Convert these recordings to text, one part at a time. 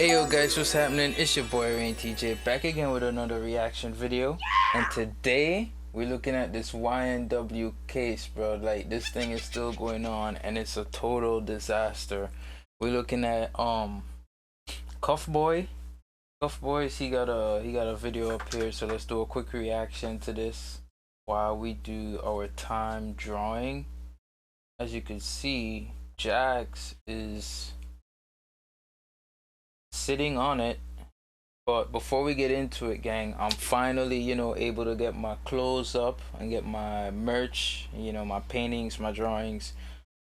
Hey yo guys, what's happening? It's your boy Rain TJ back again with another reaction video. And today we're looking at this YNW case, bro. Like, this thing is still going on and it's a total disaster. We're looking at Cuff Boy. Cuff Boys, he got a video up here, so let's do a quick reaction to this while we do our time drawing. As you can see, Jax is sitting on it. But before we get into it, gang, I'm finally, able to get my clothes up and get my merch, my paintings, my drawings,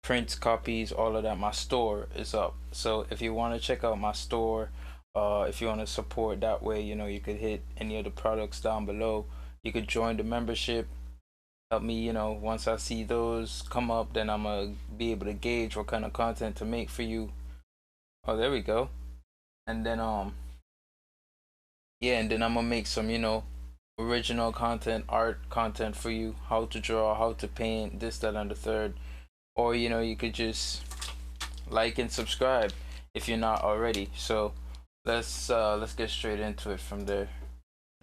prints, copies, all of that. My store is up. So if you want to check out my store, if you want to support that way, you could hit any of the products down below. You could join the membership. Help me, once I see those come up, then I'm gonna be able to gauge what kind of content to make for you. Oh, there we go. And then yeah, and then I'm gonna make some, original content, art content for you, how to draw, how to paint, this, that, and the third. Or you could just like and subscribe if you're not already. So let's get straight into it from there.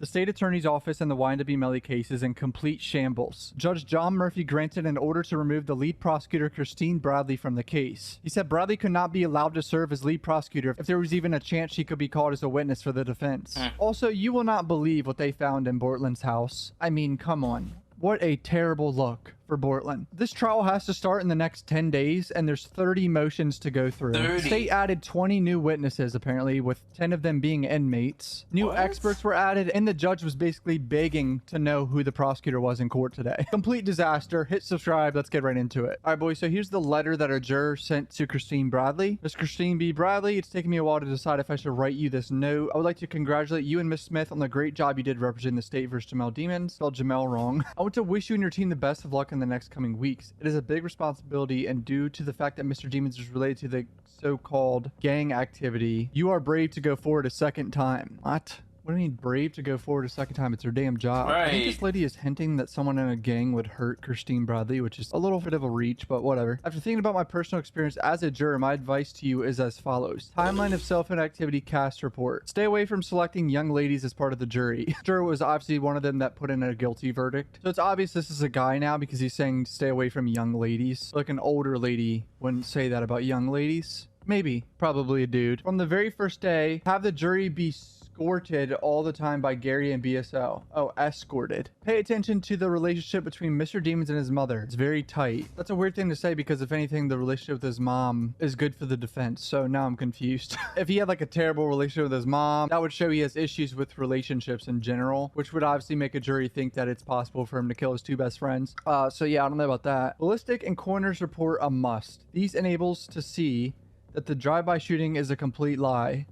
The state attorney's office in the YNW Melly case is in complete shambles. Judge John Murphy granted an order to remove the lead prosecutor Christine Bradley from the case. He said Bradley could not be allowed to serve as lead prosecutor if there was even a chance she could be called as a witness for the defense. Also, you will not believe what they found in Bortland's house. I mean, come on. What a terrible look for Bortland. This trial has to start in the next 10 days, and there's 30 motions to go through. 30. The state added 20 new witnesses, apparently, with 10 of them being inmates. New experts were added, and the judge was basically begging to know who the prosecutor was in court today. Complete disaster. Hit subscribe. Let's get right into it. All right, boys, so here's the letter that a juror sent to Christine Bradley. Miss Christine B. Bradley, it's taken me a while to decide if I should write you this note. I would like to congratulate you and Miss Smith on the great job you did representing the state versus Jamel Demons. Spelled Jamel wrong. I want to wish you and your team the best of luck in the next coming weeks. It is a big responsibility, and due to the fact that Mr. Demons is related to the so-called gang activity, you are brave to go forward a second time. What? What do you mean brave to go forward a second time? It's her damn job. Right. I think this lady is hinting that someone in a gang would hurt Christine Bradley, which is a little bit of a reach, but whatever. After thinking about my personal experience as a juror, my advice to you is as follows. Timeline of self-inactivity cast report. Stay away from selecting young ladies as part of the jury. Juror was obviously one of them that put in a guilty verdict. So it's obvious this is a guy now because he's saying stay away from young ladies. Like an older lady wouldn't say that about young ladies. Maybe. Probably a dude. From the very first day, have the jury be escorted all the time by Gary and BSL. Oh, escorted. Pay attention to the relationship between Mr. Demons and his mother. It's very tight. That's a weird thing to say because if anything, the relationship with his mom is good for the defense. So now I'm confused. If he had like a terrible relationship with his mom, that would show he has issues with relationships in general, which would obviously make a jury think that it's possible for him to kill his two best friends. So yeah, I don't know about that. Ballistic and coroner's report a must. These enables to see that the drive-by shooting is a complete lie.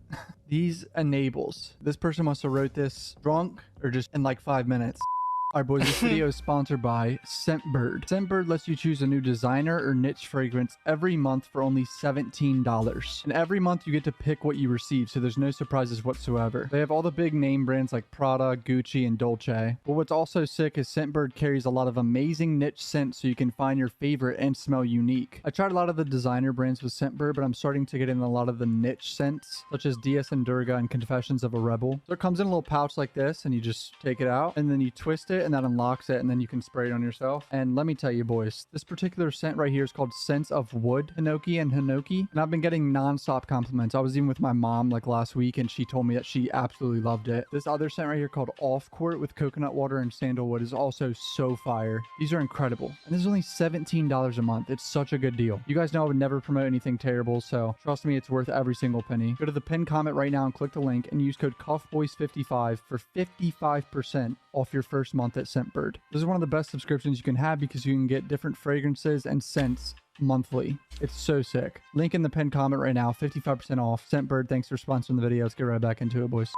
These enables. This person must have wrote this drunk or just in like 5 minutes. Alright, boys, this video is sponsored by Scentbird. Scentbird lets you choose a new designer or niche fragrance every month for only $17. And every month you get to pick what you receive, so there's no surprises whatsoever. They have all the big name brands like Prada, Gucci, and Dolce. But what's also sick is Scentbird carries a lot of amazing niche scents so you can find your favorite and smell unique. I tried a lot of the designer brands with Scentbird, but I'm starting to get in a lot of the niche scents, such as DS and Durga and Confessions of a Rebel. So it comes in a little pouch like this, and you just take it out, and then you twist it, and that unlocks it, and then you can spray it on yourself. And let me tell you, boys, this particular scent right here is called Scents of Wood, Hinoki and Hinoki, and I've been getting non-stop compliments. I was even with my mom like last week, and she told me that she absolutely loved it. This other scent right here called Off Court with coconut water and sandalwood is also so fire. These are incredible, and this is only $17 a month. It's such a good deal. You guys know I would never promote anything terrible, so trust me, it's worth every single penny. Go to the pinned comment right now and click the link and use code CuffBoys55 for 55% off your first month at Scentbird. This is one of the best subscriptions you can have because you can get different fragrances and scents monthly. It's so sick. Link in the pinned comment right now, 55% off. Scentbird, thanks for sponsoring the video. Let's get right back into it, boys.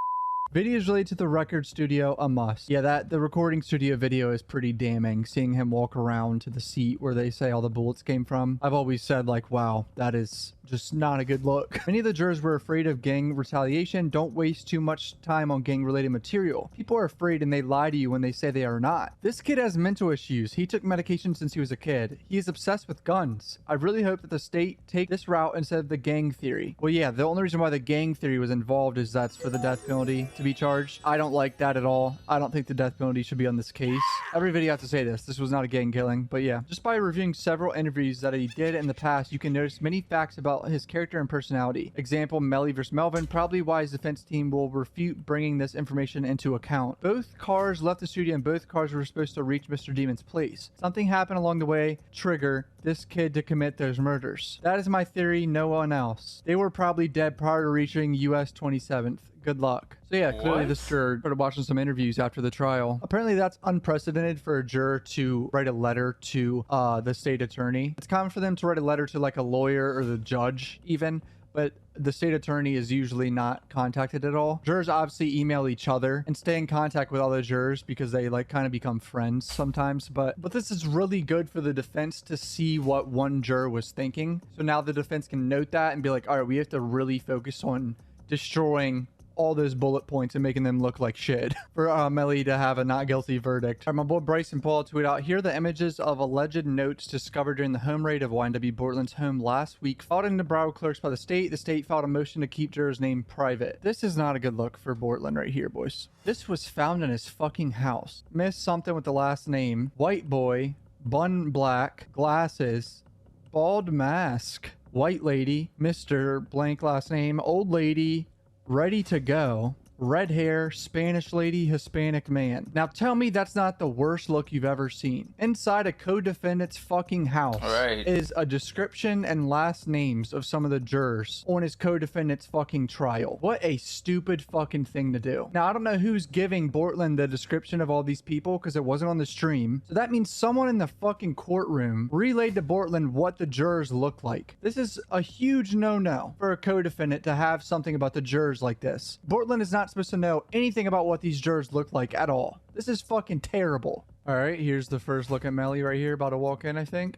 Videos related to the record studio, a must. Yeah, the recording studio video is pretty damning. Seeing him walk around to the seat where they say all the bullets came from. I've always said like, wow, that is just not a good look. Many of the jurors were afraid of gang retaliation. Don't waste too much time on gang related material. People are afraid and they lie to you when they say they are not. This kid has mental issues. He took medication since he was a kid. He is obsessed with guns. I really hope that the state take this route instead of the gang theory. Well, yeah, the only reason why the gang theory was involved is that's for the death penalty to be charged. I don't like that at all. I don't think the death penalty should be on this case. Every video I have to say this. This was not a gang killing, but yeah. Just by reviewing several interviews that he did in the past, you can notice many facts about his character and personality. Example, Melly versus Melvin, probably why his defense team will refute bringing this information into account. Both cars left the studio and both cars were supposed to reach Mr. Demon's place. Something happened along the way, trigger this kid to commit those murders. That is my theory, no one else. They were probably dead prior to reaching US 27th. Good luck. So yeah, clearly this juror started watching some interviews after the trial. Apparently that's unprecedented for a juror to write a letter to the state attorney. It's common for them to write a letter to like a lawyer or the judge even, but the state attorney is usually not contacted at all. Jurors obviously email each other and stay in contact with other jurors because they like kind of become friends sometimes. But this is really good for the defense to see what one juror was thinking. So now the defense can note that and be like, all right, we have to really focus on destroying all those bullet points and making them look like shit for Melly to have a not guilty verdict. All right, my boy Bryson Paul tweeted out, here are the images of alleged notes discovered during the home raid of YNW Portland's home last week. Filed in the Broward clerks by the state filed a motion to keep jurors' name private. This is not a good look for Portland right here, boys. This was found in his fucking house. Missed something with the last name. White boy, bun black, glasses, bald mask, white lady, Mr. blank last name, old lady, ready to go, red hair, Spanish lady, Hispanic man. Now tell me that's not the worst look you've ever seen. Inside a co-defendant's fucking house is a description and last names of some of the jurors on his co-defendant's fucking trial. What a stupid fucking thing to do. Now I don't know who's giving Bortland the description of all these people because it wasn't on the stream. So that means someone in the fucking courtroom relayed to Bortland what the jurors look like. This is a huge no-no for a co-defendant to have something about the jurors like this. Bortland is not supposed to know anything about what these jurors look like at all. This is fucking terrible. All right, here's the first look at Melly right here, about to walk in, I think.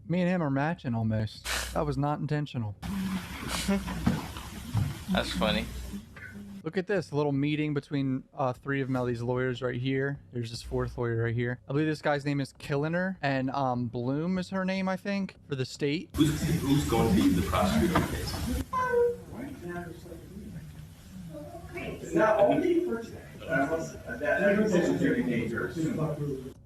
Me and him are matching almost. That was not intentional. That's funny. Look at this, a little meeting between 3 of Melly's lawyers right here. There's this 4th lawyer right here. I believe this guy's name is Killiner, and Bloom is her name, I think, for the state. Who's going to be the prosecutor of the case? Not only for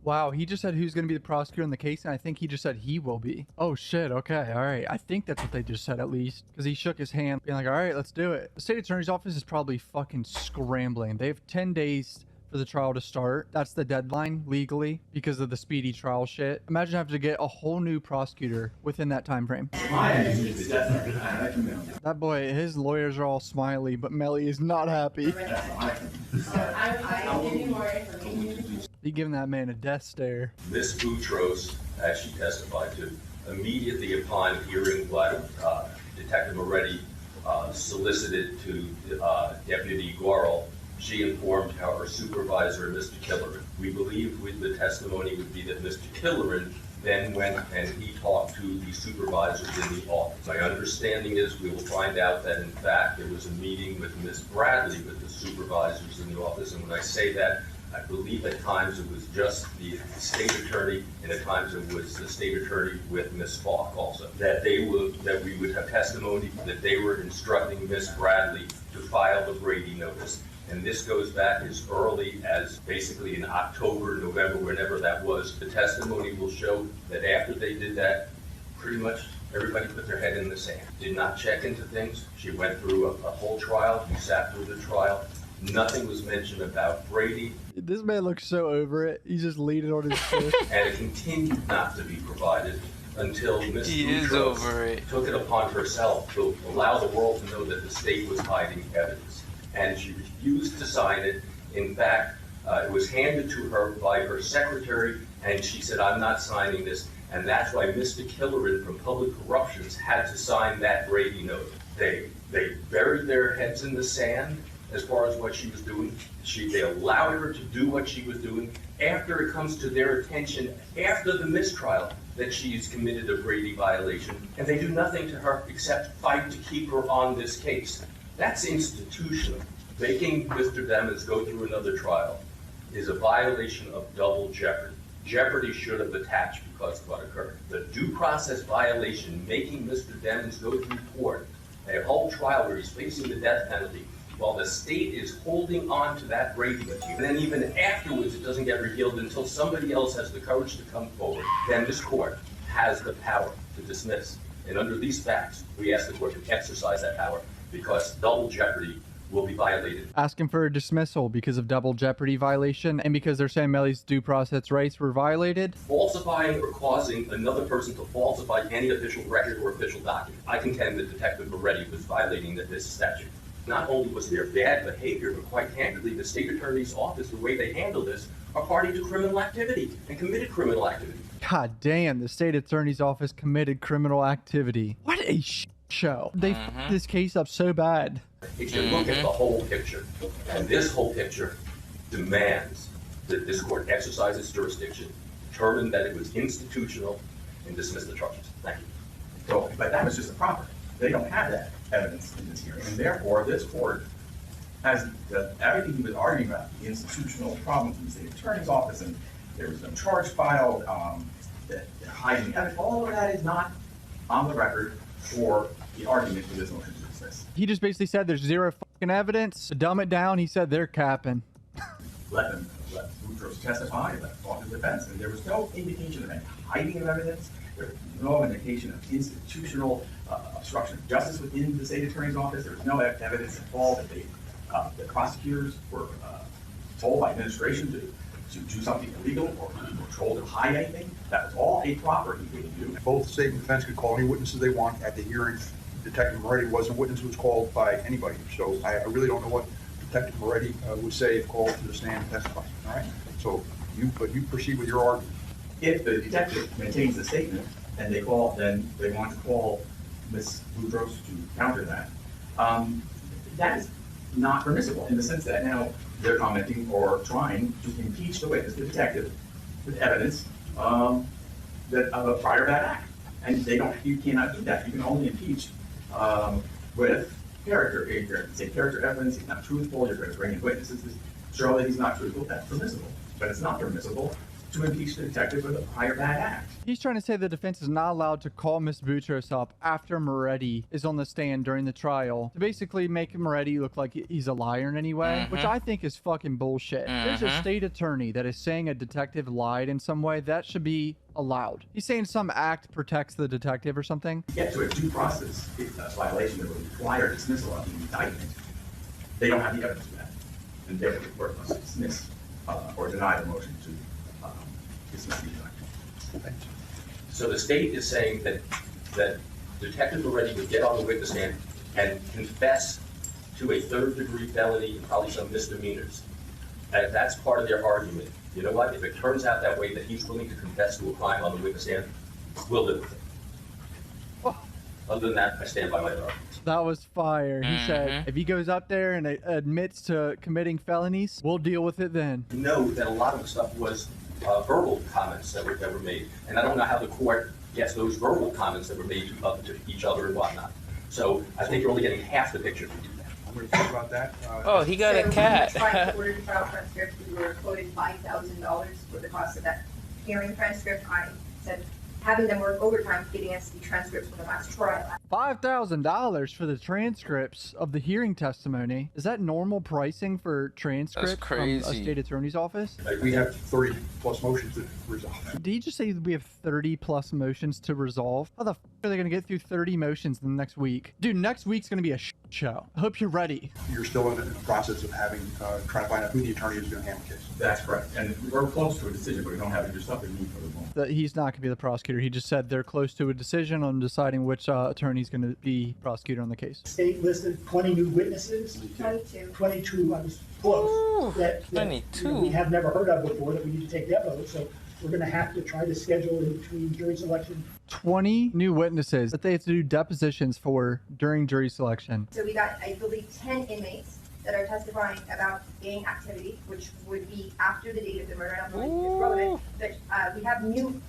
Wow, he just said who's going to be the prosecutor in the case, and I think he just said he will be. Oh shit, okay, all right. I think that's what they just said at least, because he shook his hand, being like, all right, let's do it. The state attorney's office is probably fucking scrambling. They have 10 days for the trial to start. That's the deadline legally because of the speedy trial shit. Imagine having to get a whole new prosecutor within that time frame. That boy, his lawyers are all smiley, but Melly is not happy. He giving that man a death stare. Miss Boutros, as she testified to, immediately upon hearing what Detective Moretti solicited to Deputy Guarl, she informed her supervisor, Mr. Killeran. We believe the testimony would be that Mr. Killeran then went and he talked to the supervisors in the office. My understanding is we will find out that in fact there was a meeting with Miss Bradley with the supervisors in the office, and when I say that, I believe at times it was just the state attorney, and at times it was the state attorney with Miss Falk also. That we would have testimony that they were instructing Miss Bradley to file the Brady notice. And this goes back as early as basically in October, November, whenever that was. The testimony will show that after they did that, pretty much everybody put their head in the sand. Did not check into things. She went through a whole trial. We sat through the trial. Nothing was mentioned about Brady. This man looks so over it. He's just leaning on his fist. And it continued not to be provided until Ms. Boutros took it upon herself to allow the world to know that the state was hiding evidence. And she refused to sign it. In fact, it was handed to her by her secretary, and she said, I'm not signing this. And that's why Mr. Killeran from Public Corruptions had to sign that Brady note. They buried their heads in the sand, as far as what she was doing. They allowed her to do what she was doing after it comes to their attention, after the mistrial, that she's committed a Brady violation, and they do nothing to her except fight to keep her on this case. That's institutional. Making Mr. Demons go through another trial is a violation of double jeopardy. Jeopardy should have attached because of what occurred. The due process violation, making Mr. Demons go through court, a whole trial where he's facing the death penalty, while the state is holding on to that Brady issue. And then even afterwards, it doesn't get revealed until somebody else has the courage to come forward. Then this court has the power to dismiss. And under these facts, we ask the court to exercise that power because double jeopardy will be violated. Asking for a dismissal because of double jeopardy violation and because they're saying Melly's due process rights were violated. Falsifying or causing another person to falsify any official record or official document. I contend that Detective Moretti was violating this statute. Not only was there bad behavior, but quite candidly, the state attorney's office, the way they handle this, are party to criminal activity and committed criminal activity. God damn, the state attorney's office committed criminal activity. What a show. They f***ed this case up so bad. If you look at the whole picture, and this whole picture demands that this court exercise its jurisdiction, determine that it was institutional, and dismiss the charges. Thank you. So, but that was just a property. They don't have that evidence in this hearing, and therefore this court has everything he was arguing about, the institutional problems in the state attorney's office, and there was no charge filed, that hiding evidence, all of that is not on the record for the argument for this motion to dismiss. He just basically said there's zero fucking evidence. To dumb it down, he said they're capping. Let Boutros testify, let talk to the defense, and there was no indication of any hiding of evidence. There was no indication of institutional obstruction of justice within the state attorney's office. There was no evidence at all that the prosecutors were told by administration to do something illegal or told to hide anything. That was all a proper he would do. Both the state and defense could call any witnesses they want at the hearing. Detective Moretti wasn't a witness who was called by anybody. So I really don't know what Detective Moretti would say if called to the stand and testify. All right. So you proceed with your argument. If the detective maintains the statement and they want to call Ms. Boutros to counter that, that is not permissible in the sense that now they're commenting or trying to impeach the witness, the detective, with evidence that of a prior bad act. And you cannot do that. You can only impeach with character. If you're say character evidence, he's not truthful, you're going to bring in witnesses to show that he's not truthful, that's permissible. But it's not permissible to impeach the detective with a prior bad act. He's trying to say the defense is not allowed to call Miss Boutros up after Moretti is on the stand during the trial to basically make Moretti look like he's a liar in any way, which I think is fucking bullshit. There's a state attorney that is saying a detective lied in some way. That should be allowed. He's saying some act protects the detective or something. To get to a due process violation that would require dismissal of the indictment, they don't have the evidence for that. And therefore the court must dismiss or deny the motion to dismiss the indictment. So the state is saying that Detective Moretti would get on the witness stand and confess to a third-degree felony and probably some misdemeanors. And that's part of their argument. You know what? If it turns out that way, that he's willing to confess to a crime on the witness stand, we'll live with it. Other than that, I stand by my argument. That was fire. He said if he goes up there and admits to committing felonies, we'll deal with it then. Know that a lot of the stuff was verbal comments that were made, and I don't know how the court gets those verbal comments that were made to each other and whatnot. So I think you're only getting half the picture if you do that. I'm going to talk about that. Oh, he got a cat. So when we tried to order the trial transcript, we were quoted $5,000 for the cost of that hearing transcript. I said having them work overtime, getting us the transcripts from the last trial. $5,000 for the transcripts of the hearing testimony. Is that normal pricing for transcripts from a state attorney's office? We have 30 plus motions to resolve. Did he just say we have 30 plus motions to resolve? How the f are they going to get through 30 motions in the next week? Dude, next week's going to be a show. I hope you're ready. You're still in the process of trying to find out who the attorney is going to handle the case. That's correct. And we're close to a decision, but we don't have it just up in need for the moment. That he's not going to be the prosecutor. He just said they're close to a decision on deciding which attorney's going to be prosecutor on the case. State listed 20 new witnesses. 22. 22, I was close. Ooh, that 22. We have never heard of before that we need to take that vote. So we're going to have to try to schedule in between jury selection. 20 new witnesses that they have to do depositions for during jury selection. So we got, I believe, 10 inmates that are testifying about gang activity, which would be after the date of the murder. I don't know if it's relevant, but we have new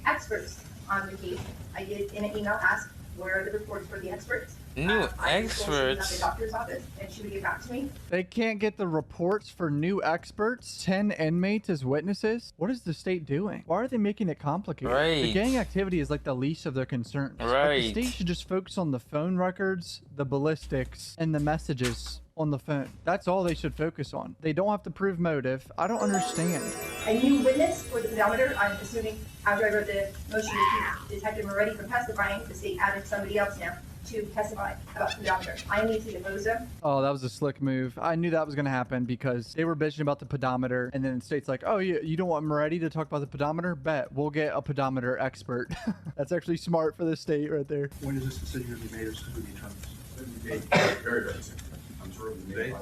experts on the case. I did in an email ask where are the reports for the experts. New I was told she was at experts. the doctor's office and she would get back to me. They can't get the reports for new experts? 10 inmates as witnesses? What is the state doing? Why are they making it complicated? The Right. gang activity is like the least of their concerns. Like, the Right. state should just focus on the phone records, the ballistics, and the messages on the phone. That's all they should focus on. They don't have to prove motive. I don't understand. A new witness for the pedometer, I'm assuming after I wrote the motion to keep Detective Moretti from testifying, the state added somebody else now to testify about the pedometer. I need to depose them. Oh, that was a slick move. I knew that was going to happen because they were bitching about the pedometer, and then the state's like, oh, you don't want Moretti to talk about the pedometer? Bet. We'll get a pedometer expert. That's actually smart for the state right there. When is this decision going to be made as to who the attorneys? It'll be made very, very soon. I'm sure it'll be made by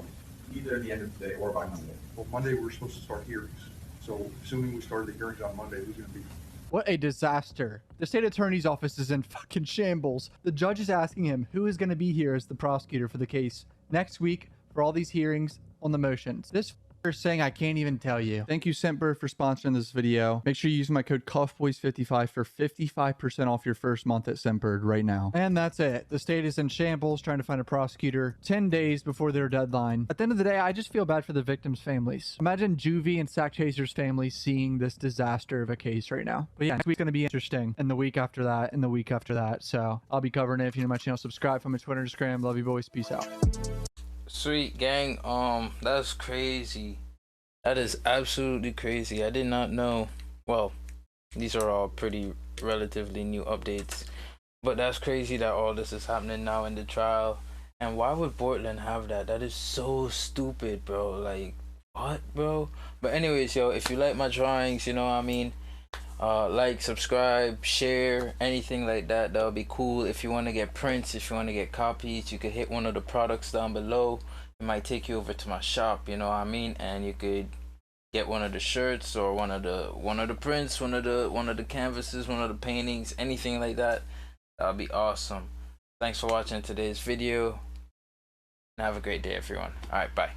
either the end of the day or by Monday. Well, Monday, we're supposed to start hearings. So assuming we started the hearings on Monday, who's going to be? What a disaster. The state attorney's office is in fucking shambles. The judge is asking him who is going to be here as the prosecutor for the case next week for all these hearings on the motions. This f***er is saying I can't even tell you. Thank you, Semper, for sponsoring this video. Make sure you use my code CUFFBOYS55 for 55% off your first month at Semper right now. And that's it. The state is in shambles trying to find a prosecutor 10 days before their deadline. At the end of the day, I just feel bad for the victims' families. Imagine Juvie and Sack Chaser's families seeing this disaster of a case right now. But yeah, next week's going to be interesting. And the week after that, and the week after that. So I'll be covering it. If you're new to my channel, subscribe. Follow my Twitter, Instagram. Love you boys. Peace out. Sweet gang, that's crazy. That is absolutely crazy. I did not know. Well, these are all pretty relatively new updates, but that's crazy that all this is happening now in the trial. And why would Portland have that? That is so stupid, bro. Like, what, bro? But anyways, yo, if you like my drawings, you know what I mean, like, subscribe, share, anything like that. That would be cool. If you want to get prints, if you want to get copies, you could hit one of the products down below. It might take you over to my shop, you know what I mean, and you could get one of the shirts or one of the prints, one of the canvases, one of the paintings, anything like that. That would be awesome. Thanks for watching today's video, and have a great day, everyone. All right, bye.